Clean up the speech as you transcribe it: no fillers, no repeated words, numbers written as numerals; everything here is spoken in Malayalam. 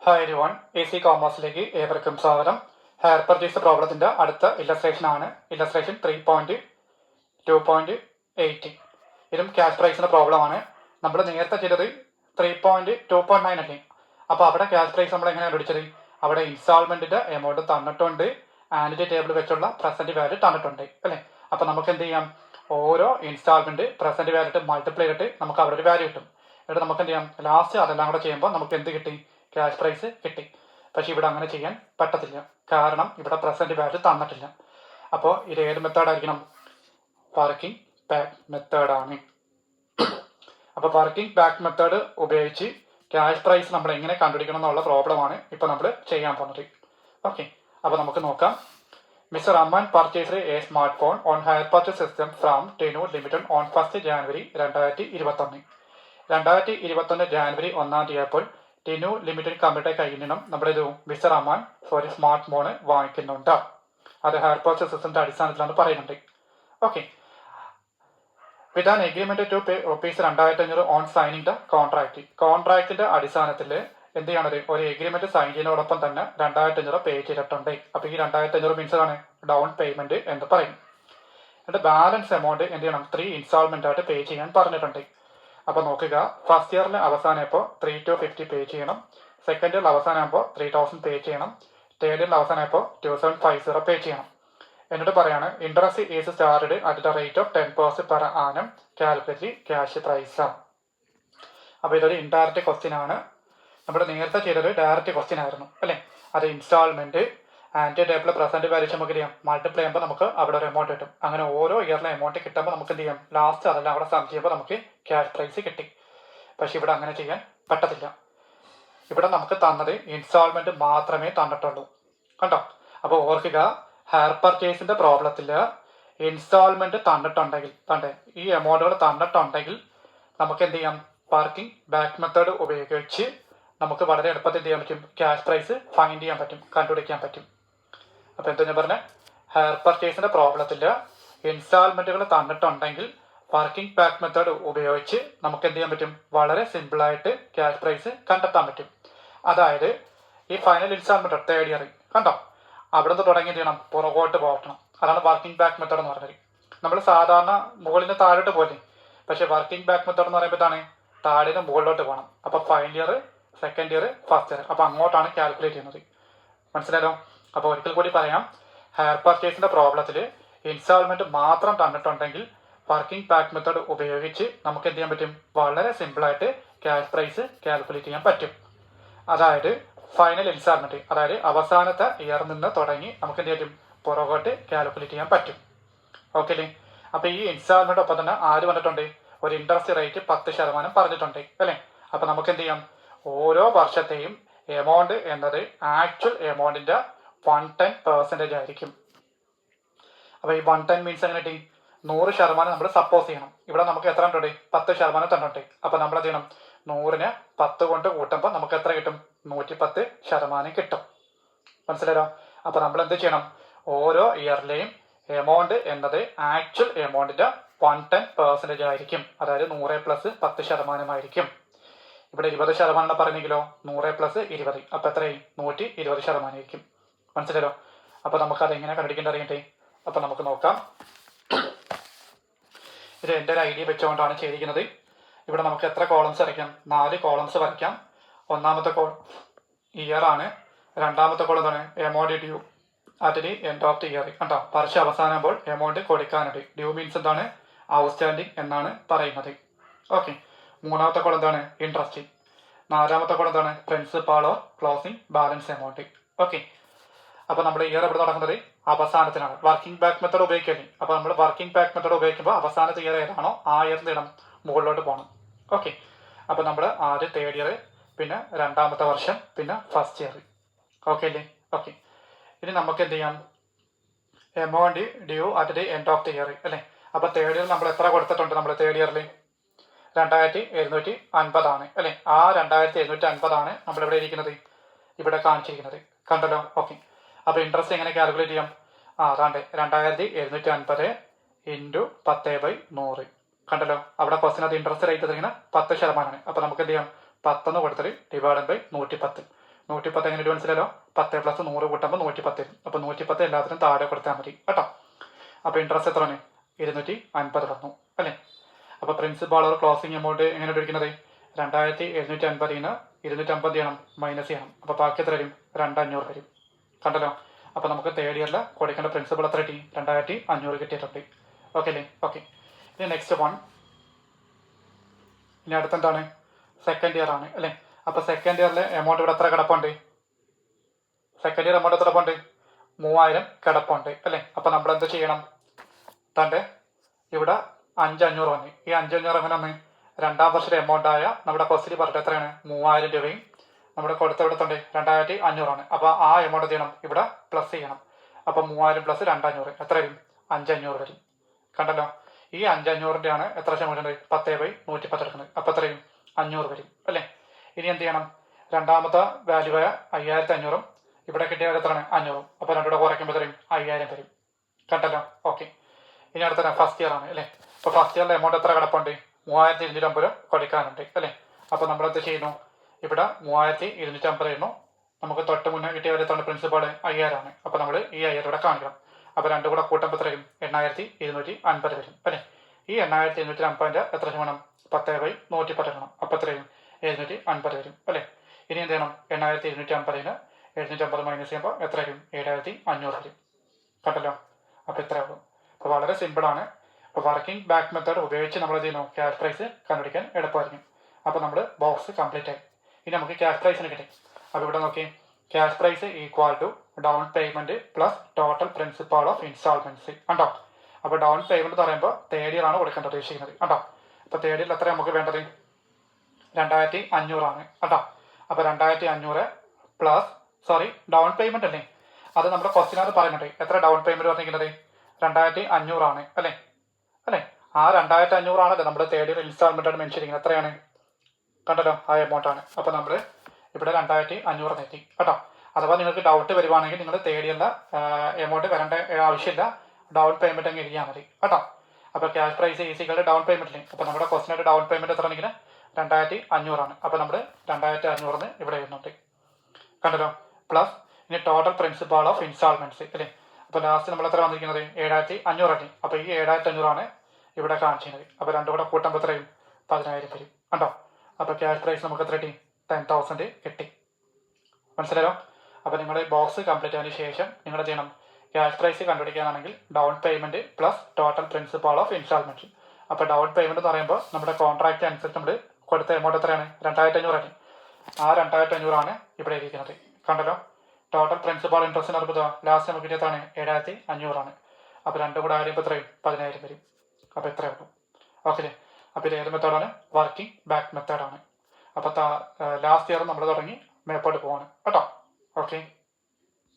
ഹായ് എവരിവൺ, AC കോമേഴ്സിലേക്ക് ഏവർക്കും സ്വാഗതം. ഹെയർ പർച്ചേസ് പ്രോബ്ലത്തിന്റെ അടുത്ത ഇല്ലസ്ട്രേഷൻ ആണ് ഇല്ലസ്ട്രേഷൻ 3.2.8. ഇതും ക്യാഷ് പ്രൈസിന്റെ പ്രോബ്ലം ആണ്. നമ്മൾ നേരത്തെ ചെയ്തത് 3.2.9 അല്ലേ. അപ്പോൾ അവിടെ ക്യാഷ് പ്രൈസ് നമ്മൾ എങ്ങനെയാണ് കണ്ടുപിടിച്ചത്? അവിടെ ഇൻസ്റ്റാൾമെന്റിന്റെ എമൗണ്ട് തന്നിട്ടുണ്ട്, ആൻഡ് ടേബിൾ വെച്ചുള്ള പ്രസന്റ് വാല്യൂ തന്നിട്ടുണ്ട് അല്ലേ. അപ്പോൾ നമുക്ക് എന്ത് ചെയ്യാം? ഓരോ ഇൻസ്റ്റാൾമെന്റ് പ്രസന്റ് വാല്യൂ മൾട്ടിപ്ലൈ ചെയ്തിട്ട് നമുക്ക് അവിടെ ഒരു വാല്യൂ കിട്ടും. എന്നിട്ട് നമുക്ക് എന്ത് ചെയ്യാം? ലാസ്റ്റ് അതെല്ലാം കൂടെ ചെയ്യുമ്പോൾ നമുക്ക് എന്ത് കിട്ടി? ക്യാഷ് പ്രൈസ് കിട്ടി. പക്ഷെ ഇവിടെ അങ്ങനെ ചെയ്യാൻ പറ്റത്തില്ല, കാരണം ഇവിടെ പ്രസന്റ് വാല്യൂ തന്നിട്ടില്ല. അപ്പോൾ ഇത് ഏത് മെത്തേഡ് ആയിരിക്കണം? വർക്കിംഗ് ബാക്ക് മെത്തേഡാണ്. അപ്പോൾ വർക്കിംഗ് ബാക്ക് മെത്തേഡ് ഉപയോഗിച്ച് ക്യാഷ് പ്രൈസ് നമ്മൾ എങ്ങനെ കണ്ടുപിടിക്കണം എന്നുള്ള പ്രോബ്ലമാണ് ഇപ്പോൾ നമ്മൾ ചെയ്യാൻ പോകുന്നത്. ഓക്കെ, അപ്പോൾ നമുക്ക് നോക്കാം. Mr Amman purchase a smart phone on hire purchase system from Tenu limited on 1 January 2021. 2021 ജാനുവരി 1 ആയപ്പോൾ ടെനു ലിമിറ്റഡ് കമ്പനിയുടെ കയ്യിൽ നിന്നും നമ്മുടെ ഇത് മിസ്റ്റർ അമ്മാൻ ഒരു സ്മാർട്ട് ഫോൺ വാങ്ങിക്കുന്നുണ്ട്. അത് ഹയർ പർച്ചേസ് സിസ്റ്റത്തിന്റെ അടിസ്ഥാനത്തിലാണ് പറയുന്നുണ്ട്. Okay, with an agreement to pay ₹2,500 on signing the contract. കോൺട്രാക്ടിന്റെ അടിസ്ഥാനത്തിൽ എന്ത് ചെയ്യണത്? ഒരു എഗ്രിമെന്റ് സൈൻ ചെയ്യുന്നതോടൊപ്പം തന്നെ ₹2,500 പേ ചെയ്തിട്ടുണ്ട്. അപ്പോൾ ഈ ₹2,500 മീൻസ് ആണ് ഡൗൺ പേയ്മെന്റ് എന്ന് പറയും. എന്നിട്ട് ബാലൻസ് എമൗണ്ട് എന്ത് ചെയ്യണം? 3 ഇൻസ്റ്റാൾമെന്റ് ആയിട്ട് പേ ചെയ്യാൻ പറഞ്ഞിട്ടുണ്ട്. അപ്പോൾ നോക്കുക, ഫസ്റ്റ് ഇയറിൽ അവസാനമായപ്പോൾ 3,250 പേ ചെയ്യണം, സെക്കൻഡ് ഇയറിൽ അവസാനമാകുമ്പോൾ 3,000 പേ ചെയ്യണം, തേർഡ് ഇയറിൽ അവസാനമായപ്പോൾ 2,750 പേ ചെയ്യണം. എന്നിട്ട് പറയാണ് interest is charged at the rate of 10% per annum, calculate cash prize. അപ്പോൾ ഇതൊരു ഇൻഡയറക്റ്റ് ക്വസ്റ്റ്യൻ ആണ്. നമ്മൾ നേരത്തെ ചെയ്തത് ഡയറക്റ്റ് ക്വസ്റ്റ്യൻ ആയിരുന്നു അല്ലേ. അത് instalment and table present value നമുക്ക് ചെയ്യാം, മൾട്ടിപ്ലൈ ചെയ്യുമ്പോൾ നമുക്ക് അവിടെ ഒരു എമൗണ്ട് കിട്ടും. അങ്ങനെ ഓരോ ഇയറിലെ എമൗണ്ട് കിട്ടുമ്പോൾ നമുക്ക് എന്ത് ചെയ്യാം? ലാസ്റ്റ് അതെല്ലാം അവിടെ സം ചെയ്യുമ്പോൾ നമുക്ക് ക്യാഷ് പ്രൈസ് കിട്ടി. പക്ഷെ ഇവിടെ അങ്ങനെ ചെയ്യാൻ പറ്റത്തില്ല. ഇവിടെ നമുക്ക് തന്നത് ഇൻസ്റ്റാൾമെന്റ് മാത്രമേ തന്നിട്ടുള്ളൂ, കണ്ടോ? അപ്പോൾ ഓർക്കുക, ഹയർ പർച്ചേസിന്റെ പ്രോബ്ലത്തിൽ ഇൻസ്റ്റാൾമെന്റ് തന്നിട്ടുണ്ടെങ്കിൽ ഈ എമൗണ്ടുകൾ തന്നിട്ടുണ്ടെങ്കിൽ നമുക്ക് എന്ത് ചെയ്യാം? വർക്കിംഗ് ബാക്ക് മെത്തേഡ് ഉപയോഗിച്ച് നമുക്ക് വളരെ എളുപ്പത്തിൽ എന്ത് ചെയ്യാൻ പറ്റും? ക്യാഷ് പ്രൈസ് ഫൈൻഡ് ചെയ്യാൻ പറ്റും, കണ്ടുപിടിക്കാൻ പറ്റും. അപ്പോൾ എന്താ ഞാൻ പറഞ്ഞത്? ഹയർ പർച്ചേസിന്റെ പ്രോബ്ലത്തിൽ ഇൻസ്റ്റാൾമെന്റുകൾ തന്നിട്ടുണ്ടെങ്കിൽ വർക്കിംഗ് ബാക്ക് മെത്തേഡ് ഉപയോഗിച്ച് നമുക്ക് എന്ത് ചെയ്യാൻ പറ്റും? വളരെ സിമ്പിളായിട്ട് ക്യാഷ് പ്രൈസ് കണ്ടെത്താൻ പറ്റും. അതായത് ഈ ഫൈനൽ ഇൻസ്റ്റാൾമെന്റ് തേർഡ് ഇയർ കണ്ടോ, അവിടെ നിന്ന് തുടങ്ങി എന്ത് ചെയ്യണം? പുറകോട്ട് പോകണം. അതാണ് വർക്കിംഗ് ബാക്ക് മെത്തേഡ് എന്ന് പറഞ്ഞത്. നമ്മൾ സാധാരണ മുകളിൽ നിന്ന് താഴോട്ട് പോലെ, പക്ഷെ വർക്കിംഗ് ബാക്ക് മെത്തേഡ് എന്ന് പറയുമ്പോൾ എന്താണ്? താഴെ നിന്ന് മുകളിലോട്ട് പോകണം. അപ്പോൾ final year, second year, first year, അപ്പോൾ അങ്ങോട്ടാണ് കാൽക്കുലേറ്റ് ചെയ്യുന്നത്. മനസ്സിലായല്ലോ? അപ്പോൾ ഒരിക്കൽ കൂടി പറയാം, ഹയർ പർച്ചേസിന്റെ പ്രോബ്ലത്തിൽ ഇൻസ്റ്റാൾമെന്റ് മാത്രം തന്നിട്ടുണ്ടെങ്കിൽ വർക്കിംഗ് ബാക്ക് മെത്തേഡ് ഉപയോഗിച്ച് നമുക്ക് എന്ത് ചെയ്യാൻ പറ്റും? വളരെ സിമ്പിളായിട്ട് ക്യാഷ് പ്രൈസ് കാൽക്കുലേറ്റ് ചെയ്യാൻ പറ്റും. അതായത് ഫൈനൽ ഇൻസ്റ്റാൾമെന്റ്, അതായത് അവസാനത്തെ ഇയറിൽ നിന്ന് തുടങ്ങി നമുക്ക് എന്ത് ചെയ്യും? പുറകോട്ട് കാൽക്കുലേറ്റ് ചെയ്യാൻ പറ്റും. ഓക്കെ അല്ലേ? അപ്പോൾ ഈ ഇൻസ്റ്റാൾമെന്റ് ഒപ്പം തന്നെ ആര് വന്നിട്ടുണ്ട്? ഒരു ഇൻട്രസ്റ്റ് റേറ്റ് 10% പറഞ്ഞിട്ടുണ്ട് അല്ലേ. അപ്പോൾ നമുക്ക് എന്ത് ചെയ്യാം? ഓരോ വർഷത്തെയും എമൗണ്ട് എന്നത് ആക്ച്വൽ എമൗണ്ടിന്റെ 110% ആയിരിക്കും. അപ്പോൾ ഈ 110 മീൻസ് എങ്ങനെ കിട്ടി? 100% നമ്മൾ സപ്പോസ് ചെയ്യണം. ഇവിടെ നമുക്ക് എത്ര ഉണ്ട്? 10% തന്നിട്ടുണ്ട്. അപ്പോൾ നമ്മൾ എന്ത് ചെയ്യണം? 100നെ 10 കൊണ്ട് കൂട്ടുമ്പോൾ നമുക്ക് എത്ര കിട്ടും? 110% കിട്ടും. മനസ്സിലായോ? അപ്പോൾ നമ്മൾ എന്ത് ചെയ്യണം? ഓരോ ഇയറിലെയും എമൗണ്ട് എന്നത് ആക്ച്വൽ എമൗണ്ടിന്റെ 110% ആയിരിക്കും. അതായത് 100 പ്ലസ് 10% ആയിരിക്കും. ഇവിടെ 20% പറഞ്ഞെങ്കിലോ 100 പ്ലസ് 20, അപ്പോൾ എത്രയായി? 120% ആയിരിക്കും. മനസ്സിലായോ? അപ്പോൾ നമുക്ക് അതെങ്ങനെ കണ്ടുപിടിക്കേണ്ട അറിയട്ടെ. അപ്പോൾ നമുക്ക് നോക്കാം. ഇത് എൻ്റെ ഒരു ഐഡിയ വെച്ചുകൊണ്ടാണ് ചെയ്തിരിക്കുന്നത്. ഇവിടെ നമുക്ക് എത്ര കോളംസ് വരയ്ക്കാം? 4 കോളംസ് വരയ്ക്കാം. ഒന്നാമത്തെ ഇയർ ആണ്. രണ്ടാമത്തെ കോളം എന്താണ്? Amount due at the end of the year. കണ്ടോ, വർഷം അവസാനമാകുമ്പോൾ എമൗണ്ട് കൊടുക്കാനുണ്ട്. ഡ്യൂ മീൻസ് എന്താണ്? ഔട്ട്സ്റ്റാൻഡിങ് എന്നാണ് പറയുന്നത്. ഓക്കെ, മൂന്നാമത്തെ കോളം എന്താണ്? ഇൻട്രസ്റ്റ്. നാലാമത്തെ കോളം എന്താണ്? Principal or closing balance amount. Okay, അപ്പോൾ നമ്മുടെ ഇയർ എവിടെ നടക്കുന്നത്? അവസാനത്തിനാണ്. വർക്കിംഗ് ബാക്ക് മെത്തേഡ് ഉപയോഗിക്കല്ലേ. അപ്പോൾ നമ്മൾ വർക്കിംഗ് ബാക്ക് മെത്തേഡ് ഉപയോഗിക്കുമ്പോൾ അവസാനത്തെ ഇയർ ഏതാണോ ആ ഇയറിൽ ഇടം മുകളിലോട്ട് പോകണം. ഓക്കെ, അപ്പോൾ നമ്മൾ ആദ്യം തേർഡ് ഇയർ, പിന്നെ രണ്ടാമത്തെ വർഷം, പിന്നെ ഫസ്റ്റ് ഇയർ. ഓക്കെ അല്ലേ? ഓക്കെ, ഇനി നമുക്ക് എന്ത് ചെയ്യാം? Amount due at the end of the year അല്ലേ. അപ്പോൾ തേർഡ് ഇയർ നമ്മൾ എത്ര കൊടുത്തിട്ടുണ്ട്? നമ്മൾ തേർഡ് ഇയറിൽ 2,750 ആണ് അല്ലേ. ആ 2,750 ആണ് നമ്മളിവിടെ ഇരിക്കുന്നത്, ഇവിടെ കാണിച്ചിരിക്കുന്നത്. കണ്ടല്ലോ? ഓക്കെ, അപ്പോൾ ഇൻട്രസ്റ്റ് എങ്ങനെ കാൽക്കുലേറ്റ് ചെയ്യാം? അതാണ്ട് 2,750 ഇൻറ്റു 10/100. കണ്ടല്ലോ? അവിടെ ക്വസ്റ്റ്യൻ അത് ഇൻട്രസ്റ്റ് റേറ്റ് ഇങ്ങനെ 10%. അപ്പോൾ നമുക്ക് എന്ത് ചെയ്യാം? 10 കൊടുത്തിട്ട് ഡിവൈഡ് ബൈ 110. 110 എങ്ങനെ മനസ്സിലല്ലോ 10 + 100 കൂട്ടുമ്പോൾ 110 വരും. അപ്പോൾ 110 എല്ലാത്തിനും താഴെ കൊടുത്താൽ മതി കേട്ടോ. അപ്പോൾ ഇൻട്രസ്റ്റ് എത്രയാണ് 250 വന്നു അല്ലേ. അപ്പോൾ പ്രിൻസിപ്പാൾ ഒരു ക്ലോസിംഗ് എമൗണ്ട് എങ്ങനെ എടുക്കുന്നത് 2750 250 ചെയ്യണം മൈനസ് ചെയ്യണം. അപ്പോൾ ബാക്കി എത്ര വരും 2500 വരും കണ്ടല്ലോ. അപ്പോൾ നമുക്ക് തേർഡ് ഇയറിൽ കൊടുക്കേണ്ട പ്രിൻസിപ്പൾ എത്ര കിട്ടി 2500 കിട്ടിയിട്ടുണ്ട്. ഓക്കെ അല്ലേ. ഓക്കെ ഇനി നെക്സ്റ്റ് വൺ. ഇനി അടുത്തെന്താണ് സെക്കൻഡ് ഇയർ ആണ് അല്ലേ. അപ്പോൾ സെക്കൻഡ് ഇയറിലെ എമൗണ്ട് ഇവിടെ എത്ര കിടപ്പുണ്ട് സെക്കൻഡ് ഇയർ എമൗണ്ട് എത്ര കിടപ്പുണ്ട് 3000 കിടപ്പുണ്ട് അല്ലേ. അപ്പോൾ നമ്മൾ എന്ത് ചെയ്യണം തൻ്റെ ഇവിടെ 5500 വന്നു. ഈ 5500 എങ്ങനെ വന്ന് രണ്ടാം വർഷത്തെ എമൗണ്ട് ആയ നമ്മുടെ ക്വസ്റ്റിൽ പറഞ്ഞിട്ട് എത്രയാണ് 3000 രൂപയും നമ്മുടെ കൊടുത്ത ഇവിടുത്തുണ്ട് 2500 ആണ്. അപ്പോൾ ആ എമൗണ്ട് ചെയ്യണം ഇവിടെ പ്ലസ് ചെയ്യണം. അപ്പോൾ 3000 + 2500 എത്ര വരും 5500 വരും കണ്ടല്ലോ. ഈ 5500 ആണ് എത്ര ശതമാനം 10/110 എടുക്കുന്നത്. അപ്പോൾ എത്രയും 500 വരും അല്ലേ. ഇനി എന്ത് ചെയ്യണം രണ്ടാമത്തെ വാല്യൂ ആയ 5500 ഇവിടെ കിട്ടിയ എത്രയാണ് 500. അപ്പോൾ രണ്ടുകൂടെ കുറയ്ക്കുമ്പോൾ എത്രയും 5000 വരും കണ്ടല്ലോ. ഓക്കെ ഇനി അടുത്ത ഫസ്റ്റ് ഇയർ ആണ് അല്ലേ. അപ്പോൾ ഫസ്റ്റ് ഇയറിലെ എമൗണ്ട് എത്ര കിടപ്പുണ്ട് 3250 കൊടുക്കാനുണ്ട് അല്ലേ. അപ്പോൾ നമ്മളെന്ത് ചെയ്യുന്നു ഇവിടെ 3250 ആയിരുന്നു. നമുക്ക് തൊട്ട് മുന്നേ കിട്ടിയ വരെ പ്രിൻസിപ്പാൾ 5000 ആണ്. അപ്പോൾ നമ്മൾ ഈ 5000 ഇവിടെ കാണിക്കണം. അപ്പോൾ രണ്ടും കൂടെ കൂട്ടുമ്പോൾ എത്രയും 8250 വരും അല്ലേ. ഈ 8250 എത്ര ശതമാനം 10/110 എടുക്കണം. അപ്പോൾ എത്രയും 750 വരും അല്ലേ. ഇനി എന്ത് ചെയ്യണം 8250 750 മൈനസ് ചെയ്യുമ്പോൾ എത്രയും 7500 വരും കണ്ടല്ലോ. അപ്പോൾ ഇത്രയേ ഉള്ളൂ. അപ്പോൾ വളരെ സിമ്പിളാണ്. അപ്പോൾ വർക്കിംഗ് ബാക്ക് മെത്തേഡ് ഉപയോഗിച്ച് നമ്മൾ ചെയ്യുന്നു ക്യാഷ് പ്രൈസ് കണ്ടുപിടിക്കാൻ എളുപ്പമായിരിക്കും. അപ്പോൾ നമ്മൾ ബോക്സ് കംപ്ലീറ്റ് ആയി. ഇനി നമുക്ക് ക്യാഷ് പ്രൈസിന് കിട്ടി. അപ്പോൾ ഇവിടെ നോക്കി cash price equal to down payment plus total principal of instalments കണ്ടോ. അപ്പോൾ ഡൗൺ പേയ്മെന്റ് എന്ന് പറയുമ്പോൾ തേർഡ് ഇയർ ആണ് കൊടുക്കാൻ ഉദ്ദേശിക്കുന്നത് കണ്ടോ. അപ്പോൾ തേർഡ് ഇയറിൽ എത്ര നമുക്ക് വേണ്ടത് 2500 ആണ് കേട്ടോ. അപ്പോൾ 2500 പ്ലസ് ഡൗൺ പേയ്മെന്റ് അല്ലേ. അത് നമ്മുടെ ക്വസ്റ്റിനകത്ത് പറയുന്നുണ്ട് എത്ര ഡൗൺ പേയ്മെന്റ് പറഞ്ഞിരിക്കുന്നത് 2500 ആണ് അല്ലേ. ആ 2500 ആണല്ലോ നമ്മുടെ തേർഡ് ഇയർ ഇൻസ്റ്റാൾമെന്റ് ആണ് മെൻഷൻ ചെയ്യുന്നത്. എത്രയാണ് കണ്ടല്ലോ ആ എമൗണ്ട് ആണ്. അപ്പോൾ നമ്മൾ ഇവിടെ 2500 നേറ്റി കേട്ടോ. അഥവാ നിങ്ങൾക്ക് ഡൗട്ട് വരുവാണെങ്കിൽ നിങ്ങൾ തേർഡ് ഇയറിലെ എമൗണ്ട് വരേണ്ട ആവശ്യമില്ല, ഡൗൺ പേയ്മെന്റ് അങ്ങ് എഴുതിയാൽ മതി കേട്ടോ. അപ്പോൾ ക്യാഷ് പ്രൈസ് ഈസികളുടെ ഡൗൺ പേയ്മെന്റില്ലേ. അപ്പോൾ നമ്മുടെ ക്വസ്റ്റിനായിട്ട് ഡൗൺ പേയ്മെന്റ് എത്ര ആണെങ്കിൽ 2500 ആണ്. അപ്പോൾ നമ്മൾ 2500 ഇവിടെ എഴുതുന്നുണ്ട് കണ്ടല്ലോ. പ്ലസ് ഇനി ടോട്ടൽ പ്രിൻസിപ്പാൾ ഓഫ് ഇൻസ്റ്റാൾമെന്റ്സ് അല്ലേ. അപ്പോൾ ലാസ്റ്റ് നമ്മൾ എത്ര വന്നിരിക്കുന്നത് 7500 അല്ലേ. അപ്പോൾ ഈ 7500 ആണ് ഇവിടെ കാണിച്ചിരുന്നത്. അപ്പോൾ രണ്ടും കൂടെ കൂട്ടുമ്പോൾ എത്രയും 10000 വരും കണ്ടോ. അപ്പോൾ ക്യാഷ് പ്രൈസ് നമുക്ക് എത്ര കിട്ടി 10,000 കിട്ടി മനസ്സിലായോ. അപ്പോൾ നിങ്ങൾ ബോക്സ് കംപ്ലീറ്റ് ആയതിനു ശേഷം നിങ്ങൾ ചെയ്യണം ക്യാഷ് പ്രൈസ് കണ്ടുപിടിക്കാനാണെങ്കിൽ down payment plus total principal of instalment. അപ്പോൾ ഡൗൺ പേയ്മെന്റ് എന്ന് പറയുമ്പോൾ നമ്മുടെ കോൺട്രാക്ട് അനുസരിച്ച് നമ്മൾ കൊടുത്ത എമൗണ്ട് എത്രയാണ് 2500 ആണ്. ആ 2500 ആണ് ഇവിടെ ഇരിക്കുന്നത് കണ്ടല്ലോ. ടോട്ടൽ പ്രിൻസിപ്പാൾ ഇൻട്രസ്റ്റ് നടത്തുക ലാസ്റ്റ് നമുക്ക് കിട്ടിയതാണ് 7500 ആണ്. അപ്പോൾ രണ്ടും കൂടെ ആദ്യം എത്രയും 10000 വരും. അപ്പോൾ എത്രയേ ഉള്ളൂ. ഓക്കെ. അപ്പോൾ ഇത് ഏത് മെത്തേഡാണ് വർക്കിംഗ് ബാക്ക് മെത്തേഡാണ്. അപ്പോൾ ലാസ്റ്റ് ഇയർ നമ്മൾ തുടങ്ങി മേപ്പോട്ട് പോവാണ് കേട്ടോ. ഓക്കെ.